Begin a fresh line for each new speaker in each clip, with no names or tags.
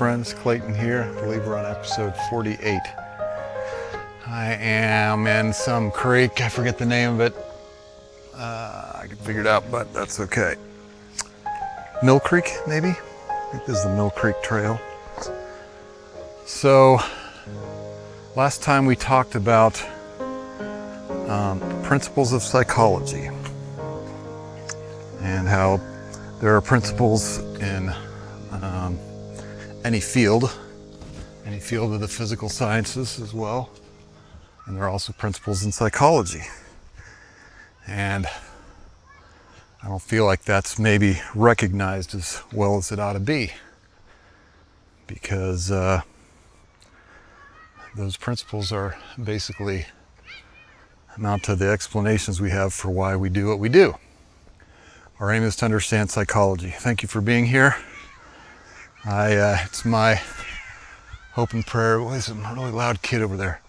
friends, Clayton here. I believe we're on episode 48. I am in some creek, I forget the name of it. I can figure it out, but that's okay. Mill Creek, maybe? I think this is the Mill Creek Trail. So, last time we talked about principles of psychology and how there are principles in any field of the physical sciences as well, and there are also principles in psychology. And I don't feel like that's maybe recognized as well as it ought to be, because those principles are basically amount to the explanations we have for why we do what we do. Our aim is to understand psychology. Thank you for being here. It's my hope and prayer. Well, there's a really loud kid over there.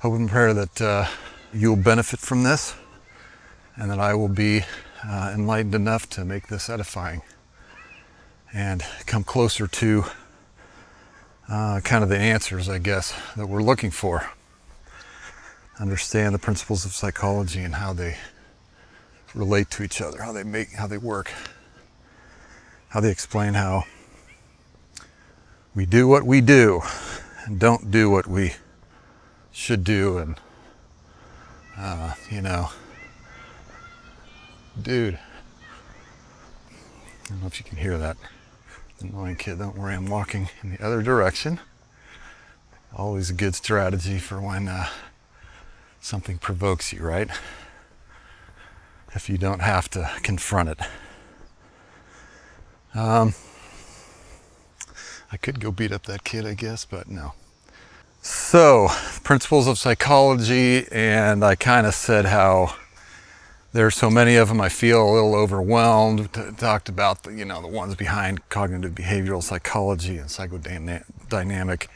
Hope and prayer that you'll benefit from this, and that I will be enlightened enough to make this edifying and come closer to kind of the answers, I guess, that we're looking for. Understand the principles of psychology and how they relate to each other, how they work, how they explain how we do what we do and don't do what we should do. And dude, I don't know if you can hear that annoying kid. Don't worry, I'm walking in the other direction. Always a good strategy for when something provokes you, right? If you don't have to confront it. I could go beat up that kid, I guess, but no. So, principles of psychology, and I kind of said how there's so many of them, I feel a little overwhelmed. Talked about the ones behind cognitive behavioral psychology and psychodynamic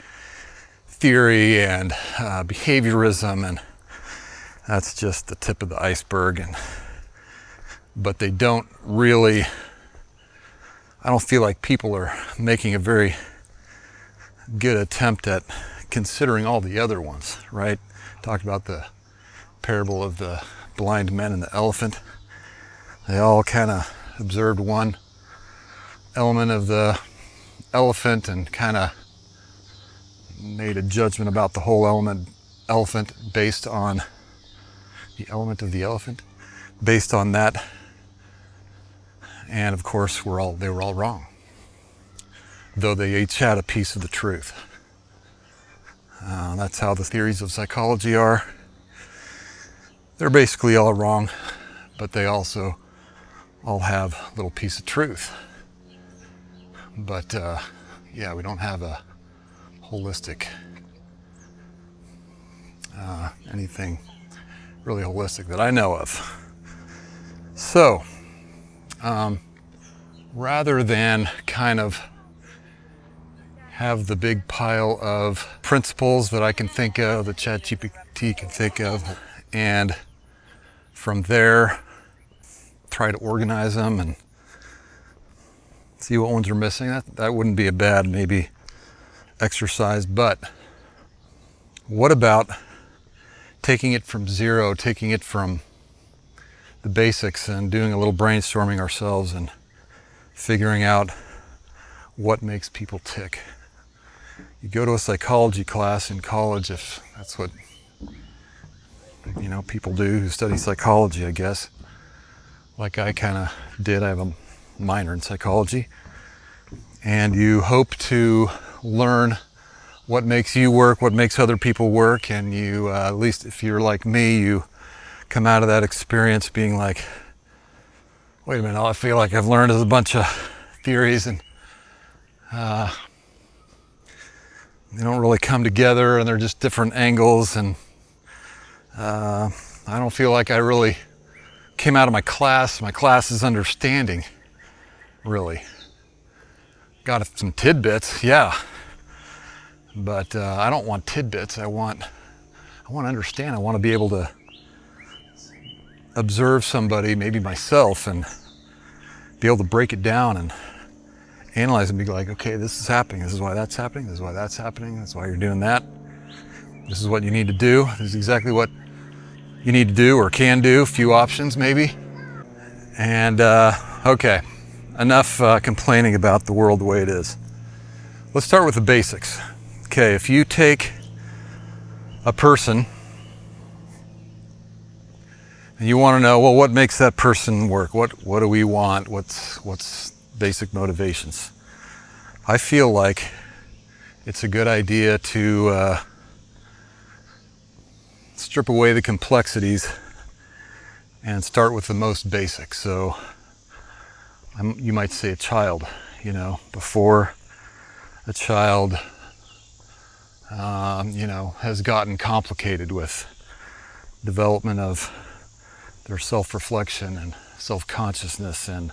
theory and behaviorism, and that's just the tip of the iceberg. But they don't really, I don't feel like people are making a very good attempt at considering all the other ones, right? Talked about the parable of the blind men and the elephant. They all kind of observed one element of the elephant and kind of made a judgment about the whole elephant based on the element of the elephant, based on that. And of course, they were all wrong, though they each had a piece of the truth. That's how the theories of psychology are. They're basically all wrong, but they also all have a little piece of truth. But we don't have a holistic, anything really holistic that I know of. So, rather than kind of have the big pile of principles that I can think of, that ChatGPT can think of, and from there try to organize them and see what ones are missing, that wouldn't be a bad maybe exercise. But what about taking it from zero, taking it from the basics and doing a little brainstorming ourselves and figuring out what makes people tick? You go to a psychology class in college, if that's what people do who study psychology, I guess, like I kind of did. I have a minor in psychology, and you hope to learn what makes you work, what makes other people work, and you, at least if you're like me, you come out of that experience being like, wait a minute, all I feel like I've learned is a bunch of theories, and they don't really come together, and they're just different angles, and I don't feel like I really came out of my class's understanding, really. Got some tidbits, yeah, but I don't want tidbits. I want to understand. I want to be able to observe somebody, maybe myself, and be able to break it down and analyze and be like, okay, this is happening. This is why that's happening. This is why that's happening. That's why you're doing that. This is what you need to do. This is exactly what you need to do or can do. A few options maybe. And okay, enough complaining about the world the way it is. Let's start with the basics. Okay, if you take a person and you want to know, well, what makes that person work? What do we want? What's basic motivations? I feel like it's a good idea to strip away the complexities and start with the most basic. So you might say a child, you know, before a child, you know, has gotten complicated with development of their self-reflection and self-consciousness and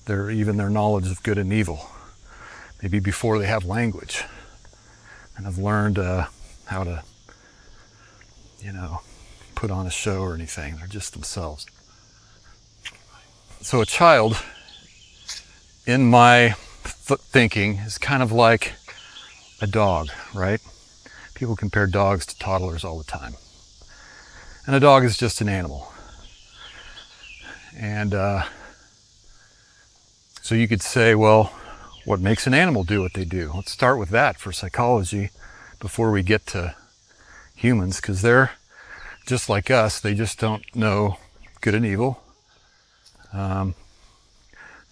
even their knowledge of good and evil. Maybe before they have language and have learned how to, you know, put on a show or anything. They're just themselves. So a child, in my thinking, is kind of like a dog, right? People compare dogs to toddlers all the time. And a dog is just an animal. And so you could say, well, what makes an animal do what they do? Let's start with that for psychology before we get to humans, because they're just like us. They just don't know good and evil. Not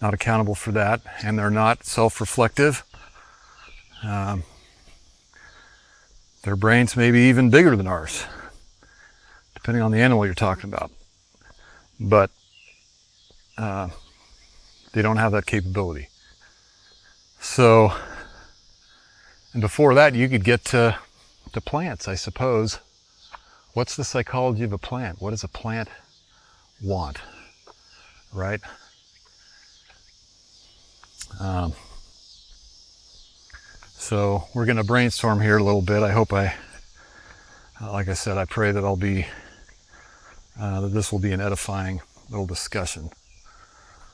accountable for that, and they're not self-reflective. Their brains may be even bigger than ours, depending on the animal you're talking about. But they don't have that capability. So, and before that, you could get to plants, I suppose. What's the psychology of a plant? What does a plant want, right? So we're going to brainstorm here a little bit. I hope like I said, I pray that that this will be an edifying little discussion.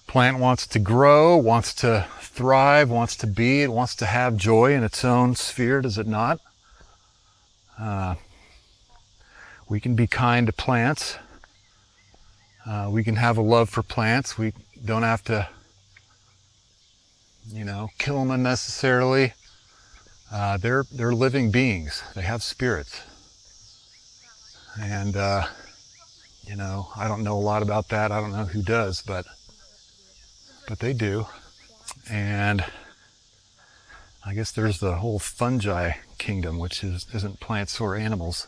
Plant wants to grow, wants to thrive, wants to be, it wants to have joy in its own sphere, does it not? We can be kind to plants. We can have a love for plants. We don't have to, you know, kill them unnecessarily. They're living beings. They have spirits. And, you know, I don't know a lot about that. I don't know who does, but they do. And I guess there's the whole fungi kingdom, which isn't plants or animals,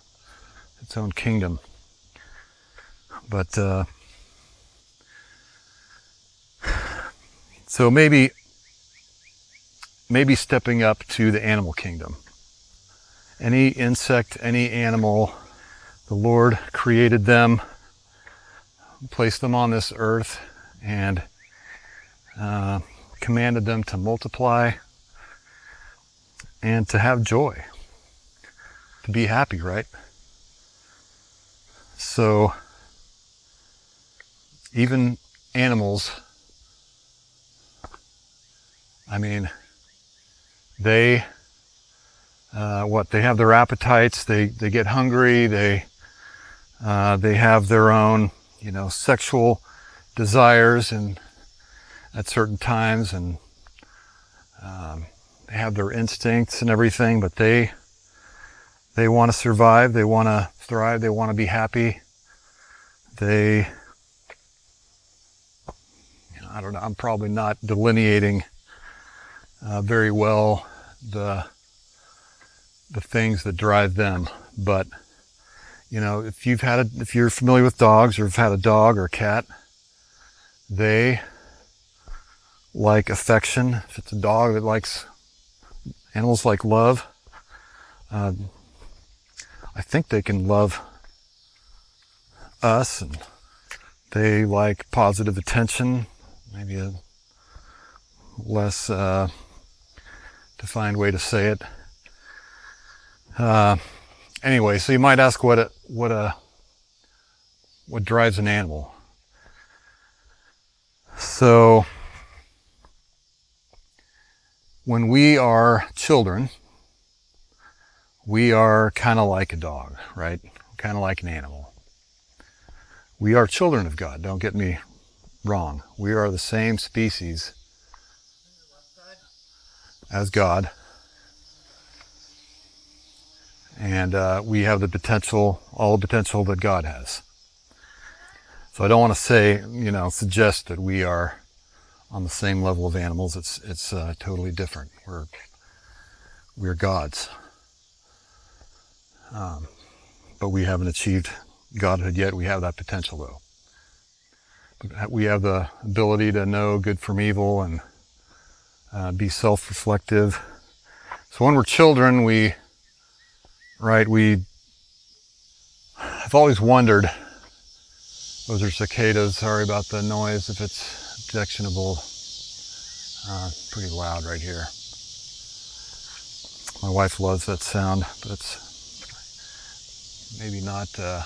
its own kingdom. But so maybe stepping up to the animal kingdom. Any insect, any animal, the Lord created them, placed them on this earth, and commanded them to multiply and to have joy, to be happy, right? So even animals, I mean, they have their appetites, they get hungry, they have their own, you know, sexual desires and at certain times, and they have their instincts and everything, but they want to survive, they want to thrive, they want to be happy. They, you know, I don't know, I'm probably not delineating very well the things that drive them, but you know, if you're familiar with dogs or have had a dog or a cat, they like affection. If it's a dog that likes, animals like love. I think they can love us, and they like positive attention, maybe a less defined way to say it. Anyway, so you might ask what drives an animal. So, When we are children, we are kind of like a dog, right? Kind of like an animal. We are children of God, don't get me wrong. We are the same species as God. And we have the potential, all the potential that God has. So I don't want to say, suggest that we are on the same level of animals. It's totally different. We're gods. But we haven't achieved godhood yet. We have that potential though. But we have the ability to know good from evil and be self-reflective. So when we're children, I've always wondered, those are cicadas, sorry about the noise if it's objectionable. Pretty loud right here. My wife loves that sound, but it's maybe not the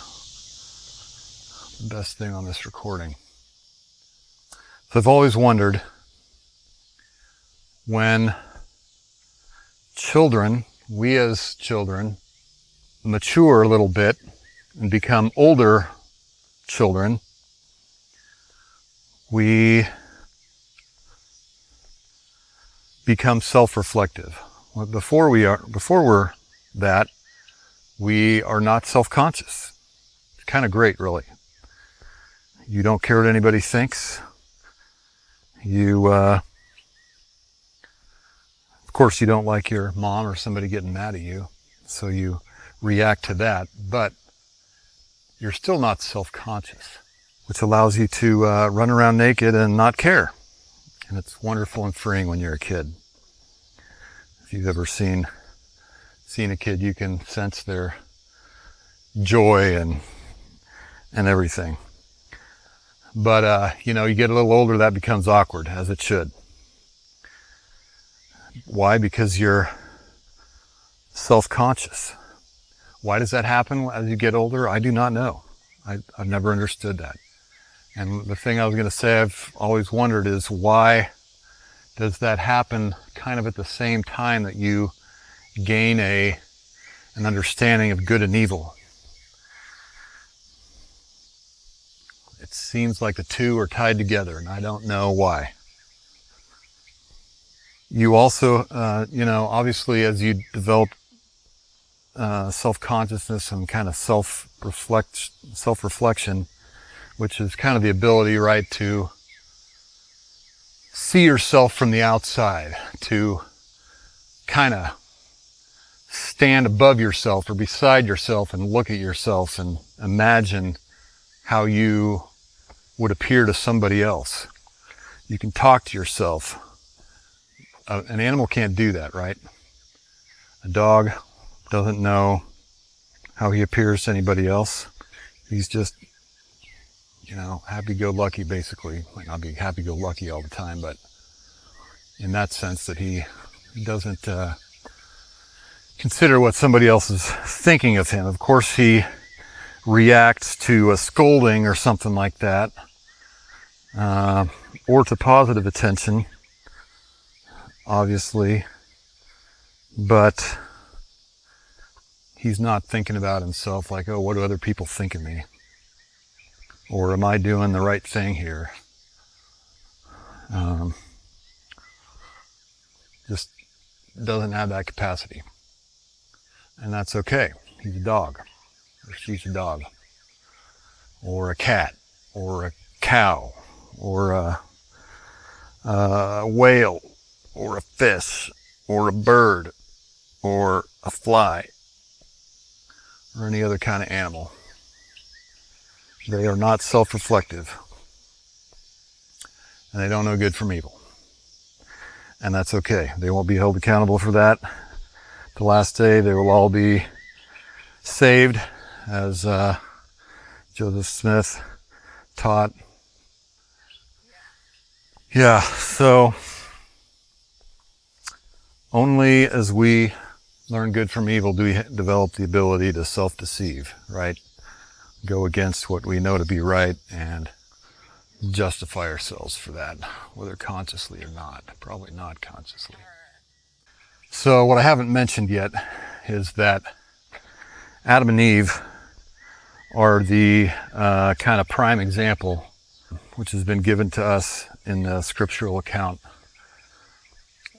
best thing on this recording. So I've always wondered, when we as children, mature a little bit and become older children, we become self-reflective. Before we're that, we are not self-conscious. It's kind of great, really. You don't care what anybody thinks. Of course, you don't like your mom or somebody getting mad at you, so you react to that, but you're still not self-conscious, which allows you to run around naked and not care. And it's wonderful and freeing when you're a kid. If you've ever seen a kid, you can sense their joy and everything. But, you get a little older, that becomes awkward, as it should. Why? Because you're self-conscious. Why does that happen as you get older? I do not know. I've never understood that. And the thing I was going to say I've always wondered is, why does that happen kind of at the same time that you gain an understanding of good and evil? It seems like the two are tied together, and I don't know why. You also, obviously as you develop self-consciousness and kind of self-reflection, which is kind of the ability, right, to see yourself from the outside, to kind of stand above yourself or beside yourself and look at yourself and imagine how you would appear to somebody else. You can talk to yourself. An animal can't do that, right? A dog doesn't know how he appears to anybody else. He's just, happy-go-lucky, basically. Might not be happy-go-lucky all the time, but in that sense that he doesn't consider what somebody else is thinking of him. Of course, he reacts to a scolding or something like that, or to positive attention, obviously, but he's not thinking about himself like, oh, what do other people think of me? Or am I doing the right thing here? Just doesn't have that capacity. And that's okay. He's a dog, or she's a dog, or a cat, or a cow, or a whale, or a fish, or a bird, or a fly, or any other kind of animal. They are not self-reflective, and they don't know good from evil. And that's okay. They won't be held accountable for that. The last day, they will all be saved, as Joseph Smith taught. Yeah, so only as we learn good from evil do we develop the ability to self-deceive, right? Go against what we know to be right and justify ourselves for that, whether consciously or not. Probably not consciously. So what I haven't mentioned yet is that Adam and Eve are the kind of prime example which has been given to us in the scriptural account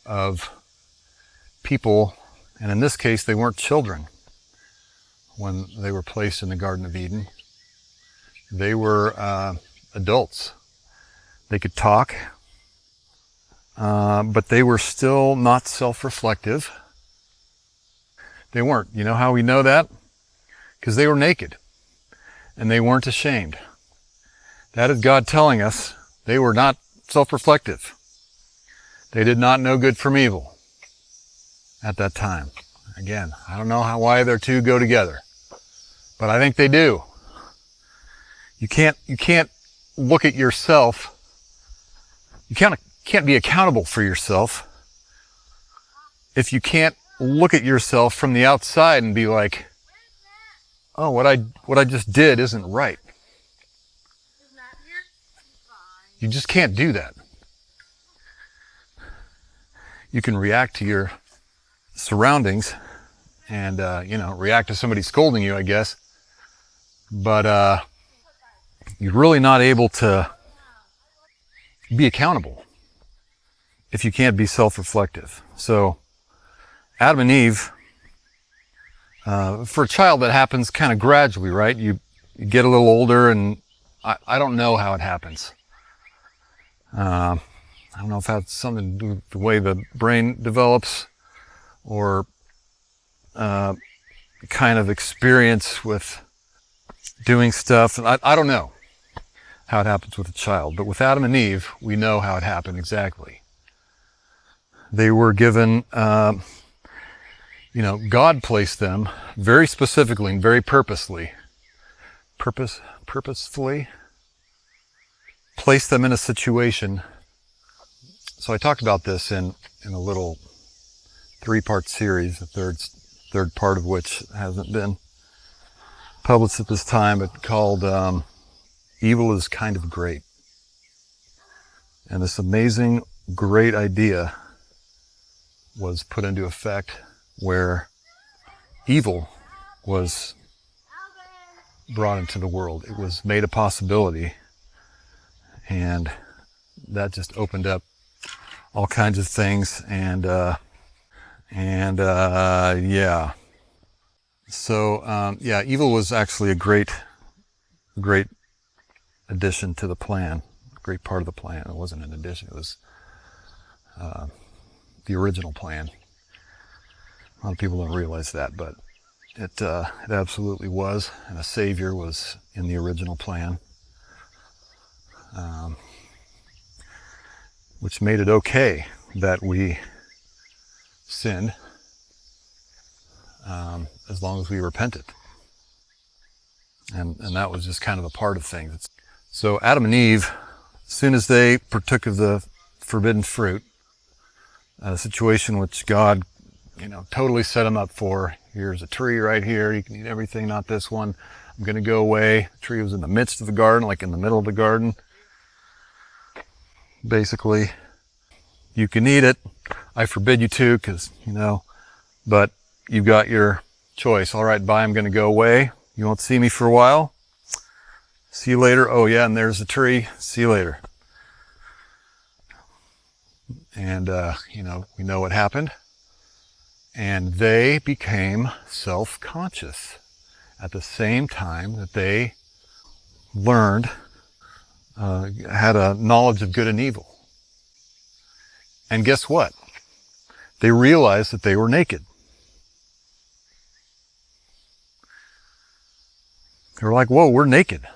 of people, and in this case they weren't children when they were placed in the Garden of Eden. They were adults. They could talk, but they were still not self-reflective. They weren't. You know how we know that? Because they were naked and they weren't ashamed. That is God telling us they were not self-reflective. They did not know good from evil at that time. Again, I don't know why their two go together, but I think they do. You can't look at yourself. You can't be accountable for yourself if you can't look at yourself from the outside and be like, oh, what I just did isn't right. You just can't do that. You can react to your surroundings and, react to somebody scolding you, I guess. But you're really not able to be accountable if you can't be self-reflective. So Adam and Eve, for a child that happens kind of gradually, right? You get a little older, and I don't know how it happens. I don't know if that's something to do with the way the brain develops or kind of experience with doing stuff. I don't know how it happens with a child, but with Adam and Eve, we know how it happened exactly. They were given, God placed them very specifically and very purposefully placed them in a situation. So I talked about this in a little 3-part series, the third part of which hasn't been published at this time, but called Evil is Kind of Great. And this amazing, great idea was put into effect where evil was brought into the world. It was made a possibility, and that just opened up all kinds of things. And evil was actually a great addition to the plan, a great part of the plan. It wasn't an addition, it was the original plan. A lot of people don't realize that, but it absolutely was, and a savior was in the original plan, which made it okay that we sinned as long as we repented. And that was just kind of a part of things. So Adam and Eve, as soon as they partook of the forbidden fruit, a situation which God, totally set them up for. Here's a tree right here. You can eat everything, not this one. I'm going to go away. The tree was in the midst of the garden, like in the middle of the garden. Basically, you can eat it. I forbid you to, because, but you've got your choice. All right, bye. I'm going to go away. You won't see me for a while. See you later. Oh, yeah, and there's the tree. See you later. And, we know what happened. And they became self-conscious at the same time that they learned, had a knowledge of good and evil. And guess what? They realized that they were naked. They were like, whoa, we're naked.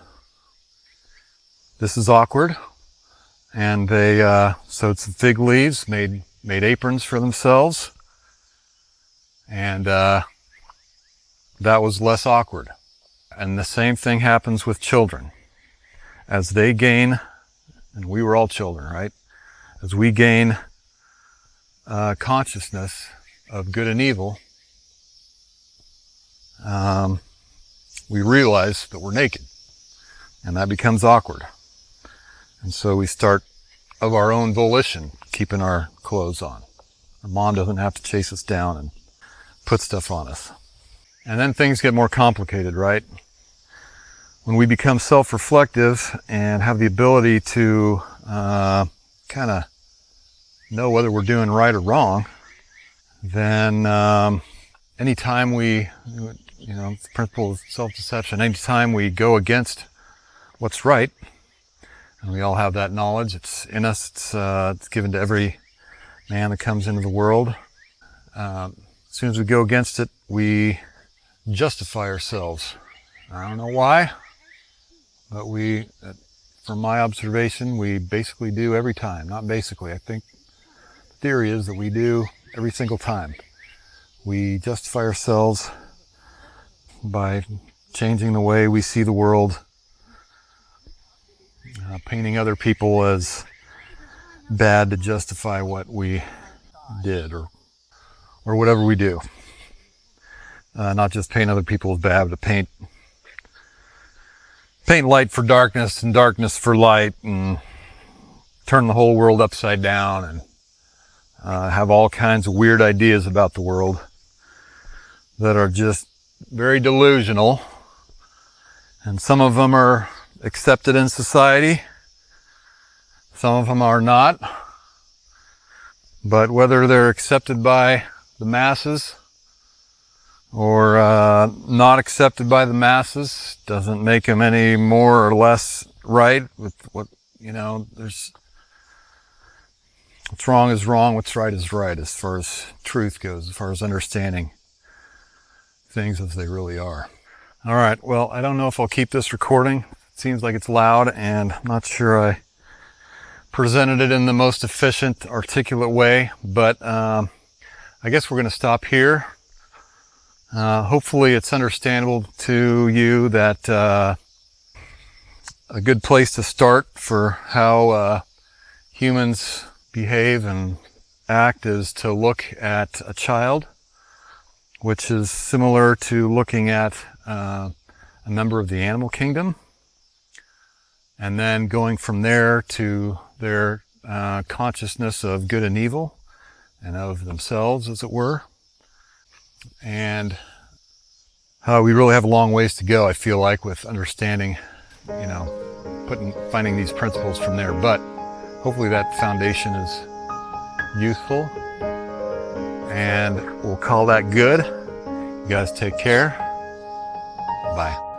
This is awkward. And they sewed some fig leaves, made aprons for themselves. And that was less awkward. And the same thing happens with children. As they gain, and we were all children, right? As we gain consciousness of good and evil, we realize that we're naked. And that becomes awkward. And so we start, of our own volition, keeping our clothes on. Our mom doesn't have to chase us down and put stuff on us. And then things get more complicated, right? When we become self-reflective and have the ability to kind of know whether we're doing right or wrong, then anytime we, the principle of self-deception, anytime we go against what's right, and we all have that knowledge, it's in us, it's given to every man that comes into the world. As soon as we go against it, we justify ourselves. I don't know why, but from my observation, we basically do every time. Not basically, I think the theory is that we do every single time. We justify ourselves by changing the way we see the world, painting other people as bad to justify what we did or whatever we do. Not just paint other people as bad, but paint light for darkness and darkness for light, and turn the whole world upside down, and have all kinds of weird ideas about the world that are just very delusional. And some of them are accepted in society, some of them are not. But whether they're accepted by the masses or not accepted by the masses doesn't make them any more or less right. With what, there's what's wrong is wrong, what's right is right, as far as truth goes, as far as understanding things as they really are. All right, well, I don't know if I'll keep this recording. It seems like it's loud, and I'm not sure I presented it in the most efficient, articulate way, but I guess we're going to stop here. Hopefully it's understandable to you that a good place to start for how humans behave and act is to look at a child, which is similar to looking at a member of the animal kingdom, and then going from there to their consciousness of good and evil and of themselves, as it were. And we really have a long ways to go, I feel like, with understanding, finding these principles from there. But hopefully that foundation is useful, and we'll call that good. You guys take care. Bye.